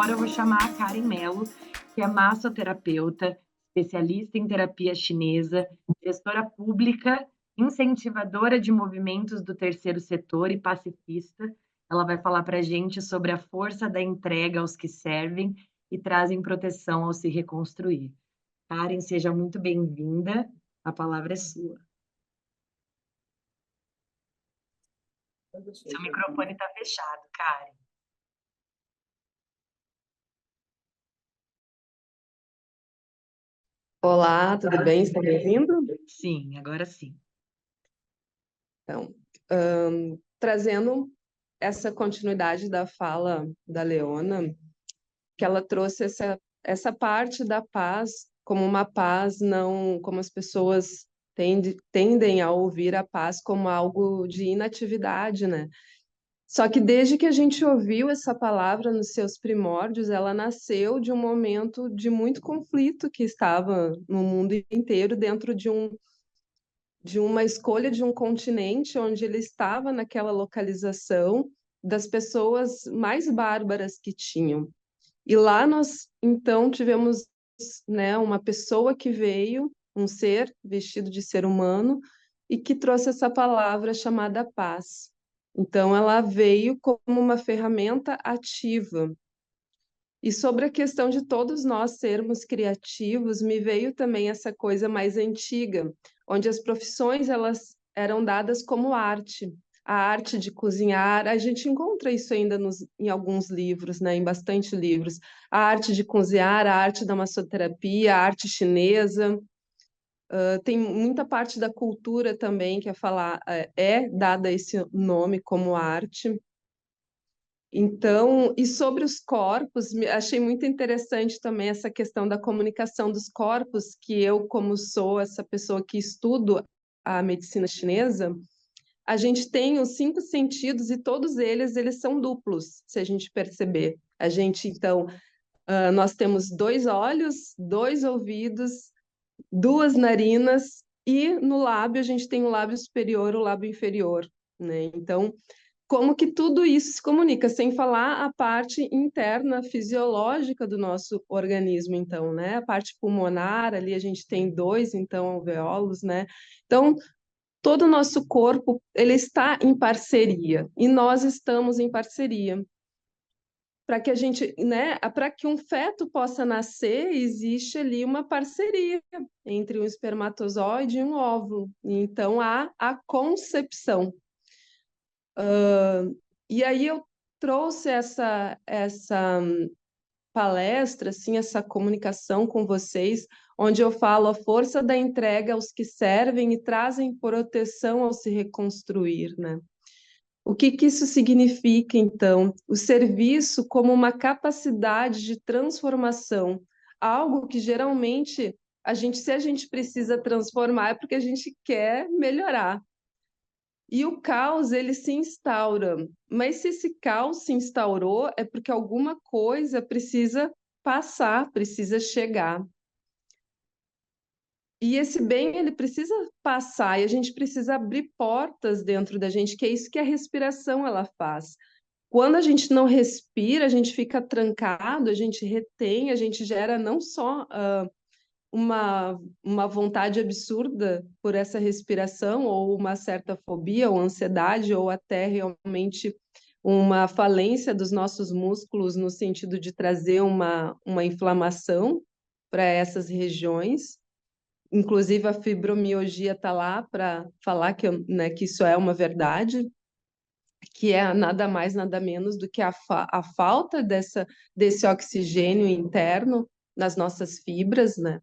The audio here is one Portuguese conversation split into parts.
agora eu vou chamar a Karen Mello, que é massoterapeuta, especialista em terapia chinesa, gestora pública, incentivadora de movimentos do terceiro setor e pacifista. Ela vai falar para a gente sobre a força da entrega aos que servem e trazem proteção ao se reconstruir. Karen, seja muito bem-vinda. A palavra é sua. Seu microfone está fechado, Karen. Olá, tudo bem? Está me ouvindo? Sim, agora sim. Então, trazendo essa continuidade da fala da Leona, que ela trouxe essa parte da paz como uma paz não, como as pessoas tendem a ouvir a paz como algo de inatividade, né? Só que desde que a gente ouviu essa palavra nos seus primórdios, ela nasceu de um momento de muito conflito que estava no mundo inteiro dentro de uma escolha de um continente onde ele estava naquela localização das pessoas mais bárbaras que tinham. E lá nós, então, tivemos, né, uma pessoa que veio, um ser vestido de ser humano, e que trouxe essa palavra chamada paz. Então, ela veio como uma ferramenta ativa. E sobre a questão de todos nós sermos criativos, me veio também essa coisa mais antiga, onde as profissões elas eram dadas como arte. A arte de cozinhar, a gente encontra isso ainda em alguns livros, né, em bastante livros. A arte de cozinhar, a arte da massoterapia, a arte chinesa. Tem muita parte da cultura também que é dada esse nome como arte. Então, e sobre os corpos, achei muito interessante também essa questão da comunicação dos corpos, que eu, como sou essa pessoa que estudo a medicina chinesa, a gente tem os 5 sentidos e todos eles são duplos, se a gente perceber. A gente, então, nós temos 2 olhos, 2 ouvidos, 2 narinas e no lábio a gente tem o lábio superior, o lábio inferior, né? Então, como que tudo isso se comunica, sem falar a parte interna fisiológica do nosso organismo, então, né? A parte pulmonar, ali a gente tem 2, então, alvéolos, né? Então, todo o nosso corpo, ele está em parceria, e nós estamos em parceria. Para que a gente, né, para que um feto possa nascer, existe ali uma parceria entre um espermatozoide e um óvulo. Então, há a concepção. E aí eu trouxe essa palestra, assim, essa comunicação com vocês, onde eu falo a força da entrega aos que servem e trazem proteção ao se reconstruir, né? O que que isso significa, então? O serviço como uma capacidade de transformação, algo que geralmente se a gente precisa transformar, é porque a gente quer melhorar. E o caos, ele se instaura. Mas se esse caos se instaurou, é porque alguma coisa precisa passar, precisa chegar. E esse bem, ele precisa passar, e a gente precisa abrir portas dentro da gente, que é isso que a respiração ela faz. Quando a gente não respira, a gente fica trancado, a gente retém, a gente gera não só uma vontade absurda por essa respiração, ou uma certa fobia, ou ansiedade, ou até realmente uma falência dos nossos músculos, no sentido de trazer uma inflamação para essas regiões. Inclusive, a fibromialgia está lá para falar né, que isso é uma verdade, que é nada mais, nada menos do que a falta desse oxigênio interno nas nossas fibras, né?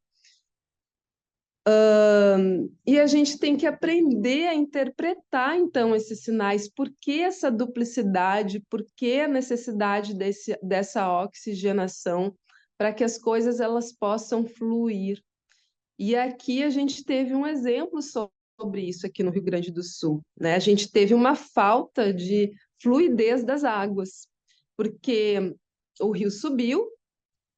E a gente tem que aprender a interpretar, então, esses sinais. Por que essa duplicidade? Por que a necessidade dessa oxigenação para que as coisas elas possam fluir? E aqui a gente teve um exemplo sobre isso aqui no Rio Grande do Sul, né? A gente teve uma falta de fluidez das águas, porque o rio subiu.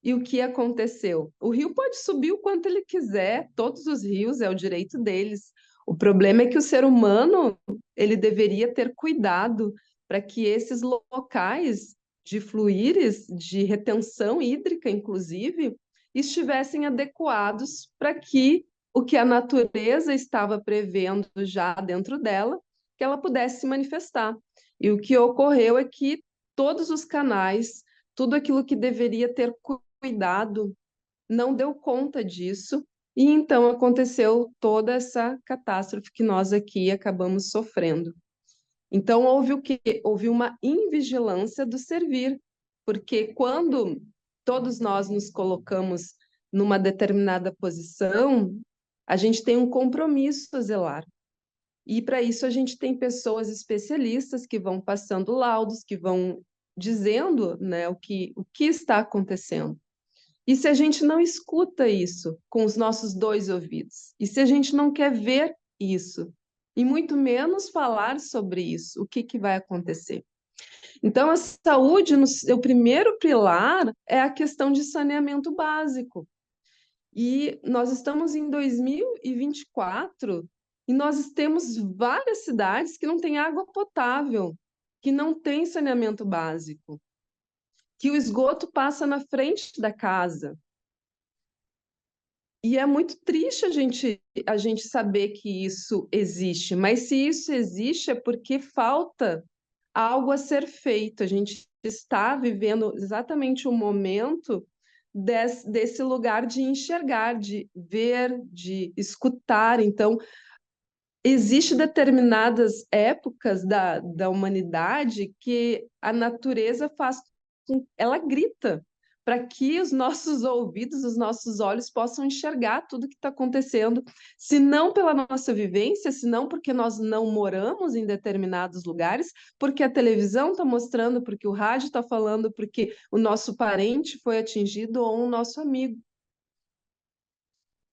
E o que aconteceu? O rio pode subir o quanto ele quiser, todos os rios, é o direito deles. O problema é que o ser humano, ele deveria ter cuidado para que esses locais de fluíres, de retenção hídrica, inclusive, estivessem adequados para que o que a natureza estava prevendo já dentro dela, que ela pudesse se manifestar. E o que ocorreu é que todos os canais, tudo aquilo que deveria ter cuidado, não deu conta disso, e então aconteceu toda essa catástrofe que nós aqui acabamos sofrendo. Então, houve o quê? Houve uma invigilância do servir, porque quando todos nós nos colocamos numa determinada posição, a gente tem um compromisso a zelar. E para isso a gente tem pessoas especialistas que vão passando laudos, que vão dizendo, né, o que está acontecendo. E se a gente não escuta isso com os nossos dois ouvidos? E se a gente não quer ver isso? E muito menos falar sobre isso, o que que vai acontecer? Então, a saúde, no seu primeiro pilar, é a questão de saneamento básico. E nós estamos em 2024 e nós temos várias cidades que não têm água potável, que não têm saneamento básico, que o esgoto passa na frente da casa. E é muito triste a gente saber que isso existe, mas se isso existe é porque falta algo a ser feito. A gente está vivendo exatamente o momento desse lugar de enxergar, de ver, de escutar. Então, existe determinadas épocas da humanidade que a natureza faz, ela grita para que os nossos ouvidos, os nossos olhos possam enxergar tudo que está acontecendo, se não pela nossa vivência, se não porque nós não moramos em determinados lugares, porque a televisão está mostrando, porque o rádio está falando, porque o nosso parente foi atingido ou o nosso amigo.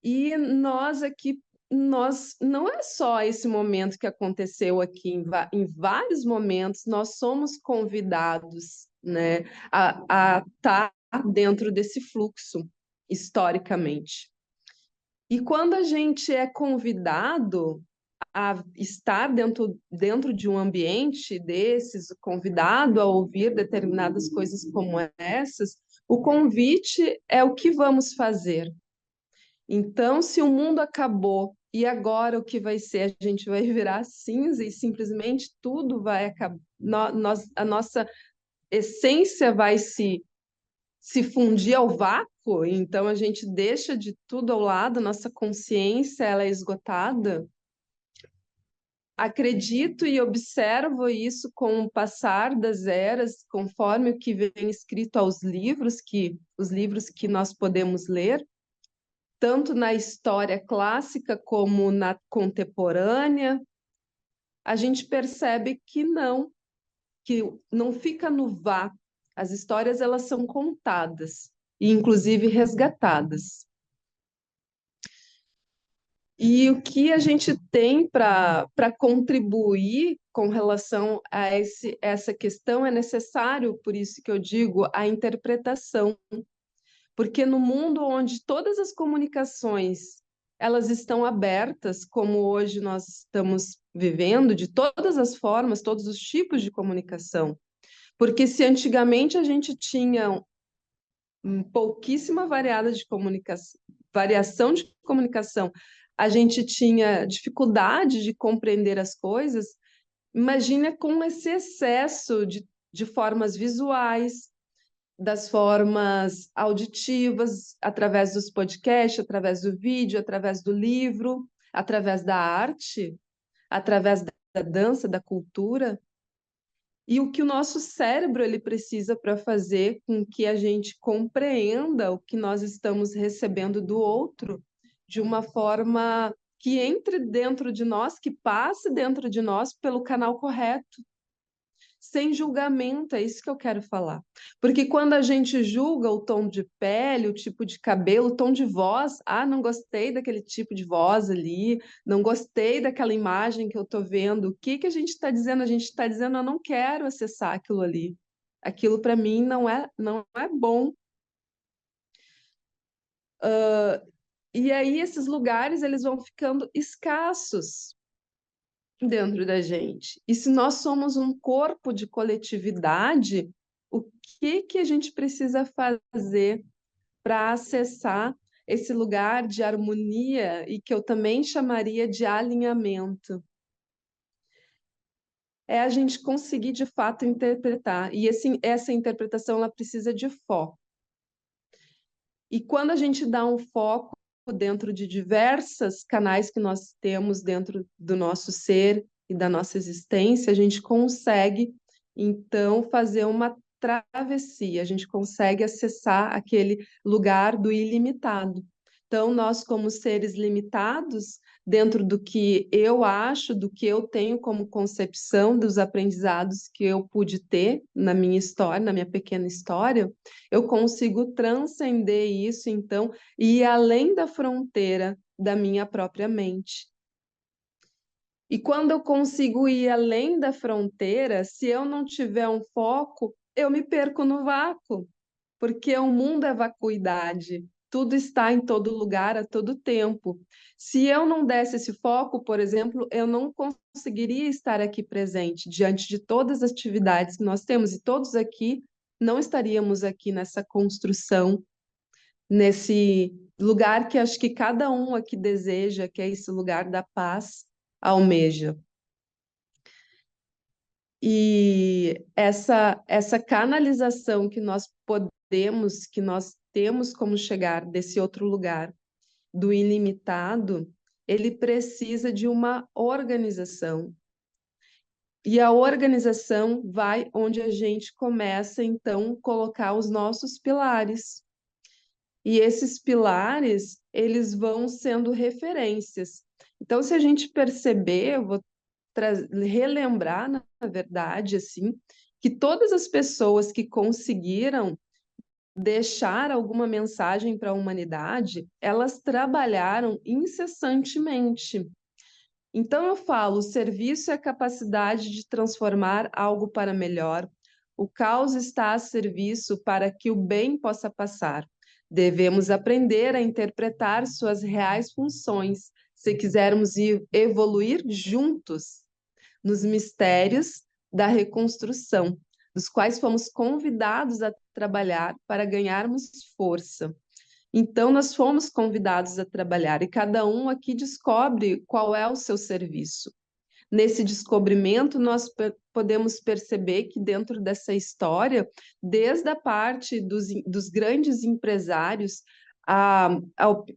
E nós aqui, nós não é só esse momento que aconteceu aqui, em vários momentos nós somos convidados, né, a estar dentro desse fluxo, historicamente. E quando a gente é convidado a estar dentro de um ambiente desses, convidado a ouvir determinadas coisas como essas, o convite é o que vamos fazer. Então, se o mundo acabou e agora o que vai ser? A gente vai virar cinza e simplesmente tudo vai acabar. A nossa essência vai se fundir ao vácuo, então a gente deixa de tudo ao lado, nossa consciência ela é esgotada. Acredito e observo isso com o passar das eras, conforme o que vem escrito aos livros, os livros que nós podemos ler, tanto na história clássica como na contemporânea, a gente percebe que não fica no vácuo. As histórias elas são contadas e inclusive resgatadas. E o que a gente tem para contribuir com relação a essa questão é necessário, por isso que eu digo, a interpretação. Porque no mundo onde todas as comunicações elas estão abertas, como hoje nós estamos vivendo, de todas as formas, todos os tipos de comunicação. Porque se antigamente a gente tinha pouquíssima variação de comunicação, a gente tinha dificuldade de compreender as coisas, imagina com esse excesso de formas visuais, das formas auditivas, através dos podcasts, através do vídeo, através do livro, através da arte, através da dança, da cultura. E o que o nosso cérebro ele precisa para fazer com que a gente compreenda o que nós estamos recebendo do outro de uma forma que entre dentro de nós, que passe dentro de nós pelo canal correto, sem julgamento, é isso que eu quero falar. Porque quando a gente julga o tom de pele, o tipo de cabelo, o tom de voz, não gostei daquele tipo de voz ali, não gostei daquela imagem que eu estou vendo, o que que a gente está dizendo? A gente está dizendo, eu não quero acessar aquilo ali. Aquilo para mim não é bom. E aí esses lugares eles vão ficando escassos dentro da gente. E se nós somos um corpo de coletividade, o que a gente precisa fazer para acessar esse lugar de harmonia e que eu também chamaria de alinhamento. É a gente conseguir de fato interpretar, e essa interpretação ela precisa de foco. E quando a gente dá um foco dentro de diversos canais que nós temos dentro do nosso ser e da nossa existência, a gente consegue, então, fazer uma travessia, a gente consegue acessar aquele lugar do ilimitado. Então, nós, como seres limitados, dentro do que eu acho, do que eu tenho como concepção dos aprendizados que eu pude ter na minha história, na minha pequena história, eu consigo transcender isso, então, e ir além da fronteira da minha própria mente. E quando eu consigo ir além da fronteira, se eu não tiver um foco, eu me perco no vácuo, porque o mundo é vacuidade. Tudo está em todo lugar a todo tempo. Se eu não desse esse foco, por exemplo, eu não conseguiria estar aqui presente diante de todas as atividades que nós temos, e todos aqui não estaríamos aqui nessa construção, nesse lugar que acho que cada um aqui deseja, que é esse lugar da paz, almeja. E essa canalização que nós podemos, que nós temos como chegar desse outro lugar do ilimitado, ele precisa de uma organização. E a organização vai onde a gente começa, então, colocar os nossos pilares. E esses pilares, eles vão sendo referências. Então, se a gente perceber, eu vou relembrar, na verdade, assim, que todas as pessoas que conseguiram deixar alguma mensagem para a humanidade, elas trabalharam incessantemente. Então eu falo, o serviço é a capacidade de transformar algo para melhor. O caos está a serviço para que o bem possa passar. Devemos aprender a interpretar suas reais funções, se quisermos evoluir juntos nos mistérios da reconstrução, dos quais fomos convidados a trabalhar para ganharmos força. Então, nós fomos convidados a trabalhar e cada um aqui descobre qual é o seu serviço. Nesse descobrimento, nós podemos perceber que dentro dessa história, desde a parte dos grandes empresários,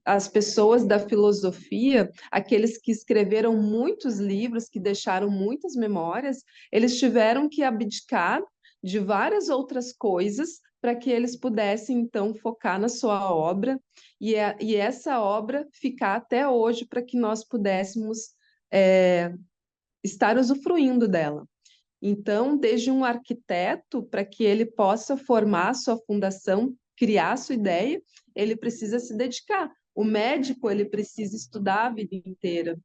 as pessoas da filosofia, aqueles que escreveram muitos livros, que deixaram muitas memórias, eles tiveram que abdicar de várias outras coisas para que eles pudessem, então, focar na sua obra e essa obra ficar até hoje para que nós pudéssemos estar usufruindo dela. Então, desde um arquiteto, para que ele possa formar sua fundação, criar sua ideia, ele precisa se dedicar. O médico, ele precisa estudar a vida inteira.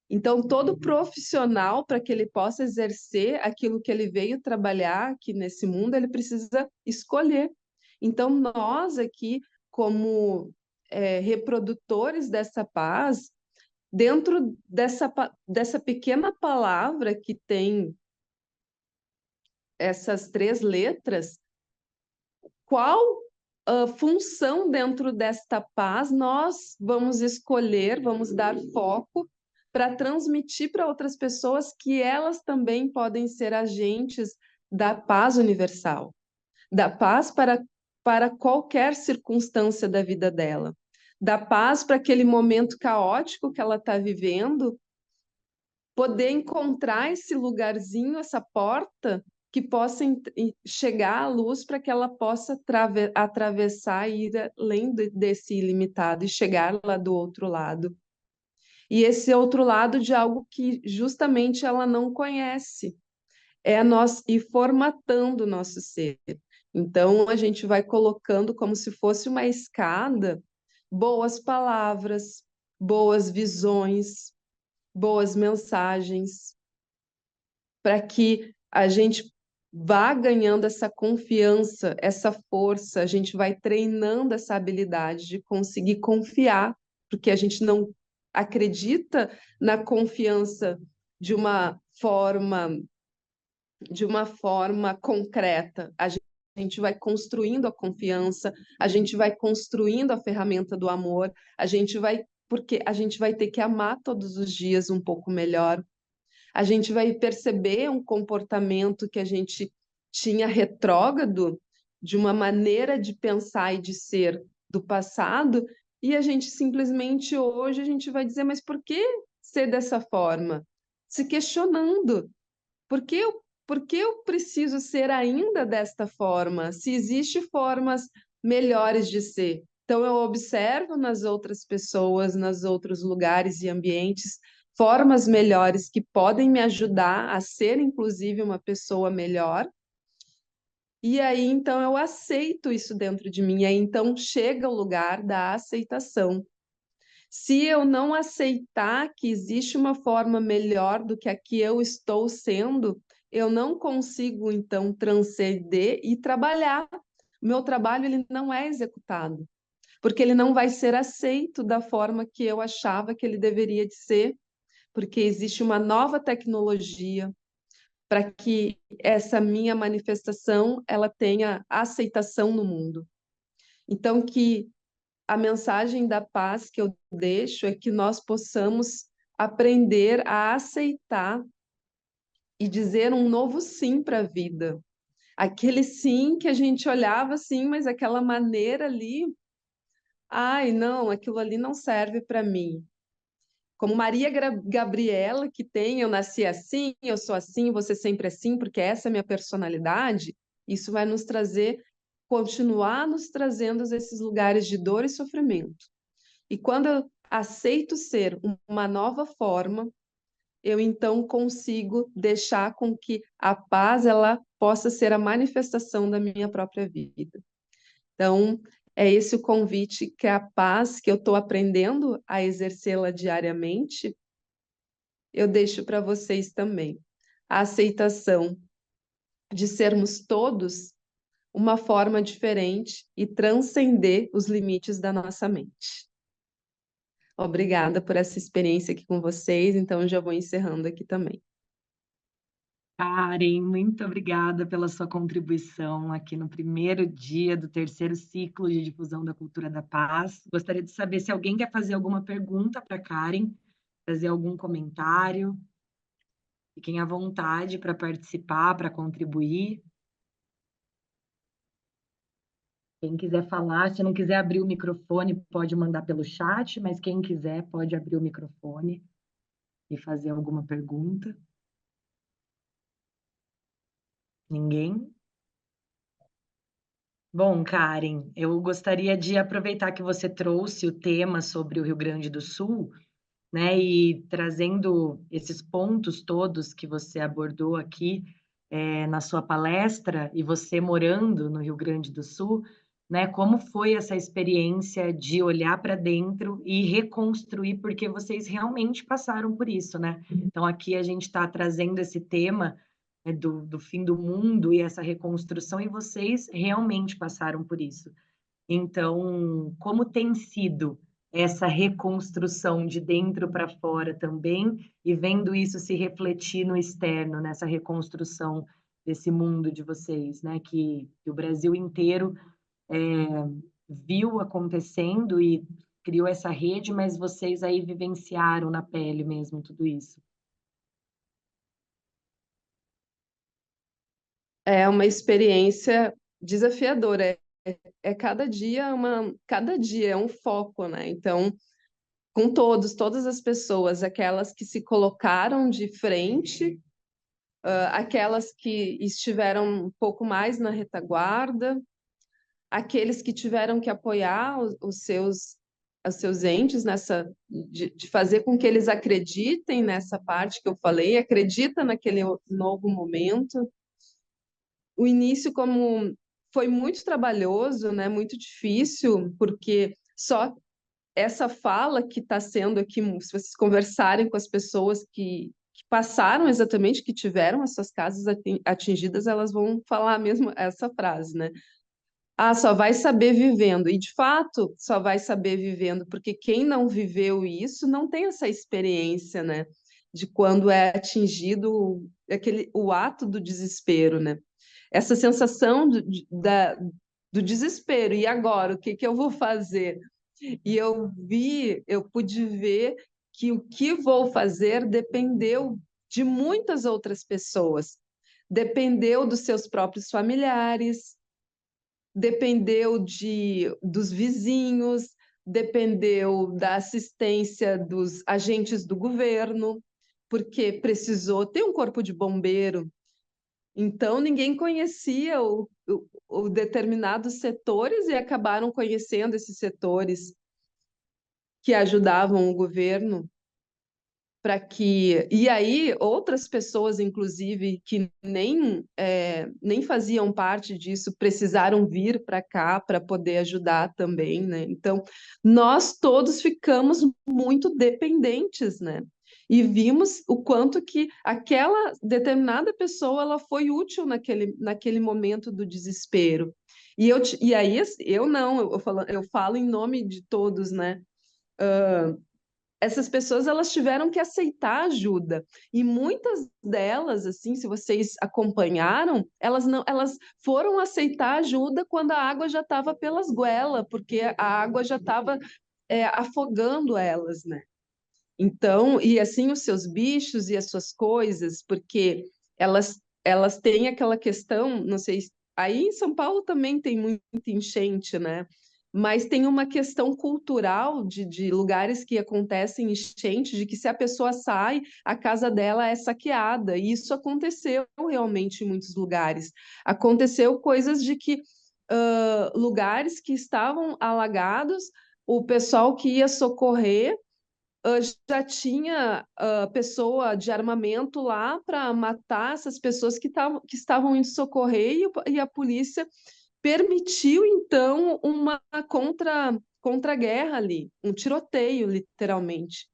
Então, todo profissional, para que ele possa exercer aquilo que ele veio trabalhar aqui nesse mundo, ele precisa escolher. Então, nós aqui, como reprodutores dessa paz, dentro dessa pequena palavra que tem essas 3 letras, qual a função dentro desta paz nós vamos escolher, vamos dar foco para transmitir para outras pessoas que elas também podem ser agentes da paz universal, da paz para qualquer circunstância da vida dela, da paz para aquele momento caótico que ela está vivendo, poder encontrar esse lugarzinho, essa porta que possa chegar à luz para que ela possa atravessar e ir além desse ilimitado e chegar lá do outro lado. E esse outro lado de algo que justamente ela não conhece, é nós ir formatando o nosso ser. Então a gente vai colocando como se fosse uma escada, boas palavras, boas visões, boas mensagens, para que a gente vá ganhando essa confiança, essa força, a gente vai treinando essa habilidade de conseguir confiar, porque a gente não acredita na confiança de uma forma de uma forma concreta. A gente vai construindo a confiança, a gente vai construindo a ferramenta do amor, porque a gente vai ter que amar todos os dias um pouco melhor. A gente vai perceber um comportamento que a gente tinha retrógrado, de uma maneira de pensar e de ser do passado, e a gente simplesmente hoje a gente vai dizer, mas por que ser dessa forma? Se questionando. Por que eu preciso ser ainda desta forma? Se existem formas melhores de ser. Então, eu observo nas outras pessoas, nos outros lugares e ambientes, formas melhores que podem me ajudar a ser, inclusive, uma pessoa melhor. E aí, então, eu aceito isso dentro de mim. E aí, então, chega o lugar da aceitação. Se eu não aceitar que existe uma forma melhor do que a que eu estou sendo, eu não consigo então transcender e trabalhar. O meu trabalho ele não é executado, porque ele não vai ser aceito da forma que eu achava que ele deveria de ser, porque existe uma nova tecnologia para que essa minha manifestação ela tenha aceitação no mundo. Então que a mensagem da paz que eu deixo é que nós possamos aprender a aceitar e dizer um novo sim para a vida. Aquele sim que a gente olhava assim, mas aquela maneira ali, ai, não, aquilo ali não serve para mim. Como Maria Gabriela, que tem, eu nasci assim, eu sou assim, você sempre assim, porque essa é a minha personalidade, isso vai nos trazer, continuar nos trazendo esses lugares de dor e sofrimento. E quando eu aceito ser uma nova forma, eu então consigo deixar com que a paz ela possa ser a manifestação da minha própria vida. Então, é esse o convite que a paz que eu estou aprendendo a exercê-la diariamente, eu deixo para vocês também. A aceitação de sermos todos uma forma diferente e transcender os limites da nossa mente. Obrigada por essa experiência aqui com vocês, então eu já vou encerrando aqui também. Karen, muito obrigada pela sua contribuição aqui no primeiro dia do terceiro ciclo de difusão da cultura da paz. Gostaria de saber se alguém quer fazer alguma pergunta para Karen, fazer algum comentário. Fiquem à vontade para participar, para contribuir. Quem quiser falar, se não quiser abrir o microfone, pode mandar pelo chat, mas quem quiser pode abrir o microfone e fazer alguma pergunta. Ninguém? Bom, Karen, eu gostaria de aproveitar que você trouxe o tema sobre o Rio Grande do Sul, né, e trazendo esses pontos todos que você abordou aqui, na sua palestra, e você morando no Rio Grande do Sul, né, como foi essa experiência de olhar para dentro e reconstruir, porque vocês realmente passaram por isso, né? Então, aqui a gente está trazendo esse tema, né, do fim do mundo e essa reconstrução, e vocês realmente passaram por isso. Então, como tem sido essa reconstrução de dentro para fora também, e vendo isso se refletir no externo, nessa reconstrução desse mundo de vocês, né? Que o Brasil inteiro viu acontecendo e criou essa rede, mas vocês aí vivenciaram na pele mesmo tudo isso. É uma experiência desafiadora. Cada dia é um foco, né? Então, com todas as pessoas, aquelas que se colocaram de frente, aquelas que estiveram um pouco mais na retaguarda, aqueles que tiveram que apoiar os seus entes de fazer com que eles acreditem nessa parte que eu falei, acredita naquele novo momento. O início como foi muito trabalhoso, né, muito difícil, porque só essa fala que está sendo aqui, se vocês conversarem com as pessoas que passaram exatamente, que tiveram as suas casas atingidas, elas vão falar mesmo essa frase, né? Ah, só vai saber vivendo. E, de fato, só vai saber vivendo, porque quem não viveu isso não tem essa experiência, né? de quando é atingido o ato do desespero, né? Essa sensação do desespero. E agora, o que que eu vou fazer? E eu pude ver que o que vou fazer dependeu de muitas outras pessoas. Dependeu dos seus próprios familiares, dependeu dos vizinhos, dependeu da assistência dos agentes do governo, porque precisou ter um corpo de bombeiro. Então, ninguém conhecia o determinados setores e acabaram conhecendo esses setores que ajudavam o governo para que. E aí, outras pessoas, inclusive, que nem faziam parte disso, precisaram vir para cá para poder ajudar também, né? Então, nós todos ficamos muito dependentes, né? E vimos o quanto que aquela determinada pessoa ela foi útil naquele momento do desespero. E aí eu não, eu falo em nome de todos, né? Essas pessoas elas tiveram que aceitar ajuda e muitas delas, assim, se vocês acompanharam, elas foram aceitar ajuda quando a água já estava pelas goelas, porque a água já estava afogando elas, né? Então, e assim os seus bichos e as suas coisas, porque elas têm aquela questão, não sei, aí em São Paulo também tem muita enchente, né? Mas tem uma questão cultural de lugares que acontecem enchente, de que se a pessoa sai, a casa dela é saqueada. E isso aconteceu realmente em muitos lugares. Aconteceu coisas de que lugares que estavam alagados, o pessoal que ia socorrer já tinha pessoa de armamento lá para matar essas pessoas que estavam indo socorrer e a polícia permitiu, então, uma contra-guerra ali, um tiroteio, literalmente.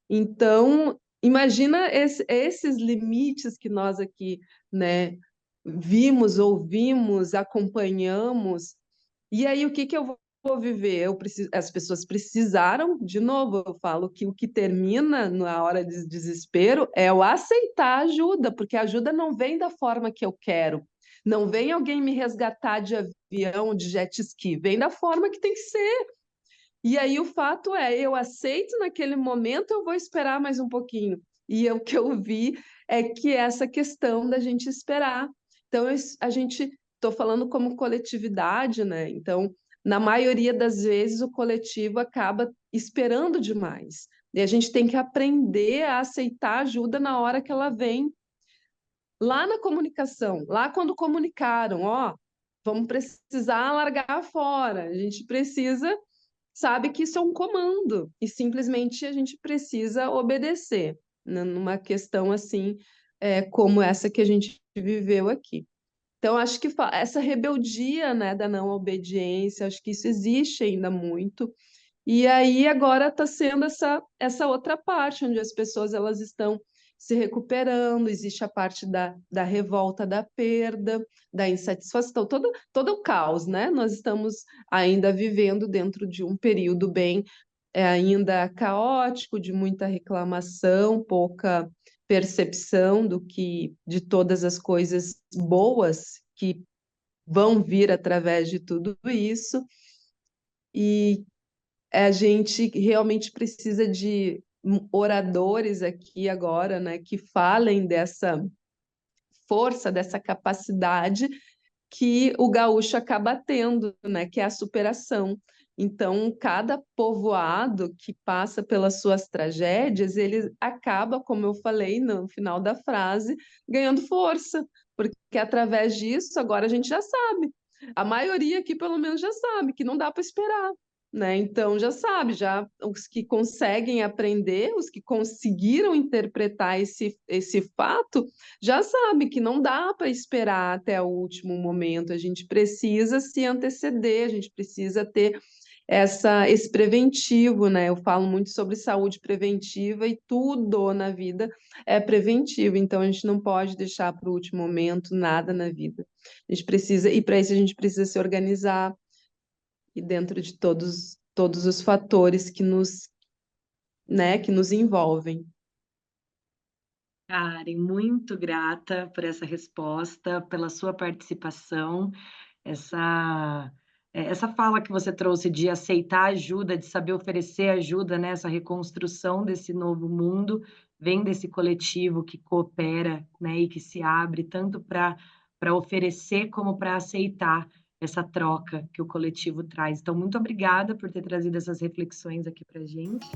Então, imagina esses limites que nós aqui, né, vimos, ouvimos, acompanhamos. E aí, o que que eu vou viver? As pessoas precisaram, de novo, eu falo que o que termina na hora de desespero é o aceitar ajuda, porque a ajuda não vem da forma que eu quero. Não vem alguém me resgatar de avião, de jet ski, vem da forma que tem que ser. E aí o fato é, eu aceito naquele momento, eu vou esperar mais um pouquinho. E o que eu vi é que essa questão da gente esperar. Então, a gente, estou falando como coletividade, né? Então, na maioria das vezes, o coletivo acaba esperando demais. E a gente tem que aprender a aceitar ajuda na hora que ela vem. Lá na comunicação, lá quando comunicaram, ó, vamos precisar largar fora, a gente precisa sabe que isso é um comando e simplesmente a gente precisa obedecer, né, numa questão assim, como essa que a gente viveu aqui. Então, acho que essa rebeldia, né, da não obediência, acho que isso existe ainda muito. E aí agora está sendo essa outra parte, onde as pessoas elas estão se recuperando, existe a parte da revolta, da perda, da insatisfação, todo o caos, né? Nós estamos ainda vivendo dentro de um período bem ainda caótico, de muita reclamação, pouca percepção de todas as coisas boas que vão vir através de tudo isso. E a gente realmente precisa de oradores aqui agora, né, que falem dessa força, dessa capacidade que o gaúcho acaba tendo, né, que é a superação. Então, cada povoado que passa pelas suas tragédias, ele acaba, como eu falei no final da frase, ganhando força, porque através disso agora a gente já sabe. A maioria aqui, pelo menos, já sabe que não dá para esperar, né? Então já sabe, já os que conseguem aprender, os que conseguiram interpretar esse fato, já sabe que não dá para esperar até o último momento, a gente precisa se anteceder, a gente precisa ter esse preventivo, né? Eu falo muito sobre saúde preventiva e tudo na vida é preventivo, então a gente não pode deixar para o último momento nada na vida. A gente precisa, e para isso a gente precisa se organizar e dentro de todos os fatores que nos envolvem. Karen, muito grata por essa resposta, pela sua participação, essa essa fala que você trouxe de aceitar ajuda, de saber oferecer ajuda, né, essa reconstrução desse novo mundo, vem desse coletivo que coopera, né, e que se abre tanto para oferecer como para aceitar essa troca que o coletivo traz. Então muito obrigada por ter trazido essas reflexões aqui pra gente.